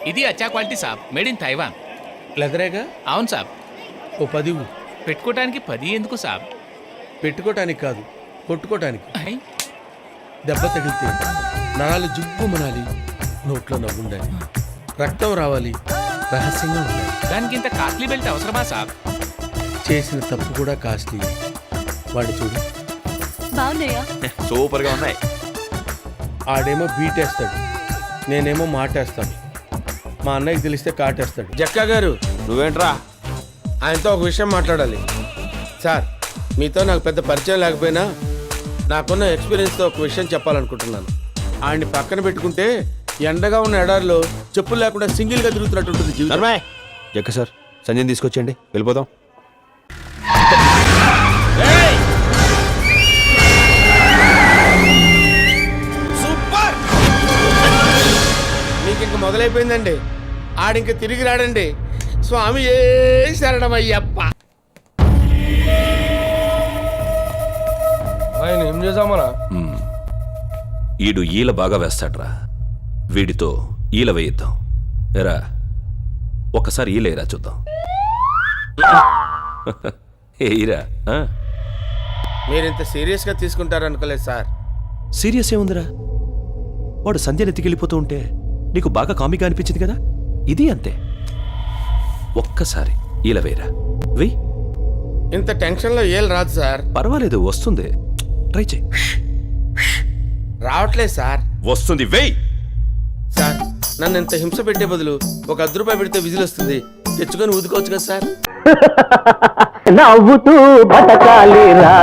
ఇది అచ్చా క్వాలిటీ సాబ్, మేడ్ ఇన్ తైవాన్. లెదరేగా? అవును సాబ్. ఓ 10 పెట్టుకోవటానికి 10 ఎందుకు సాబ్? పెట్టుకోవటానికి కాదు, కొట్టుకోవటానికి. ఐ, దెబ్బ తగిలితే నరాలు జుబ్బుమనాలి, నోట్లో నవ్వుండాలి, రక్తం రావాలి, రహస్యంగా ఉండాలి. దానికి ఇంత కాస్ట్లీ బెల్ట్ అవసరమా సాబ్? చేసిన తప్పు కూడా కాస్ట్లీ. వాడి చూడు, బాగున్నాయా? సూపర్ గా ఉన్నాయి. ఆడేమో బీటేస్తాడు, నేనేమో మాటేస్తాను. మా అన్నయ్యకి తెలిస్తే కాటేస్తాడు. జక్కా గారు, నువ్వేంట్రా? ఆయనతో ఒక విషయం మాట్లాడాలి. సార్, మీతో నాకు పెద్ద పరిచయం లేకపోయినా నాకున్న ఎక్స్పీరియన్స్తో ఒక విషయం చెప్పాలనుకుంటున్నాను. ఆయన్ని పక్కన పెట్టుకుంటే ఎండగా ఉన్న ఎడారిలో చెప్పులు లేకుండా సింగిల్గా తిరుగుతున్నట్టు ఉంటుంది జీవితం. జక్క సార్, సంజయ్ తీసుకొచ్చేయండి, వెళ్ళిపోదాం. సూపర్! మీకు ఇంక మొదలైపోయిందండి. ఆడింక తిరిగి రాడండి. స్వామి ఏ శరణమయ్యప్ప. ఆయన ఏం చేసామరా? ఈడు ఈల బాగా వేస్తాడ్రా, వీడితో ఈల వేయిద్దాం. ఎరా, ఒకసారి ఈలేరా చూద్దాం. ఏరా, మీరింత సీరియస్గా తీసుకుంటారనుకోలేదు సార్. సీరియస్ ఏముందిరా? వాడు సంధ్యను ఎత్తికెళ్ళిపోతూ ఉంటే నీకు బాగా కామిగా అనిపించింది కదా, ఇది అంతే. ఒక్కసారి ఈల వేయరా, వెయ్యి. ఇంత టెన్షన్లో ఏళ్ళు రాదు సార్. పర్వాలేదు, వస్తుంది, ట్రై చేయి. రావట్లేదు సార్. వస్తుంది, వెయ్యి. సార్, నన్ను ఇంత హింస పెట్టే బదులు ఒక 10 రూపాయలు పెడితే విజిల్ వస్తుంది, తెచ్చుకొని ఊదుకోవచ్చు కదా సార్. నవ్వుతూ బతకాలిరా.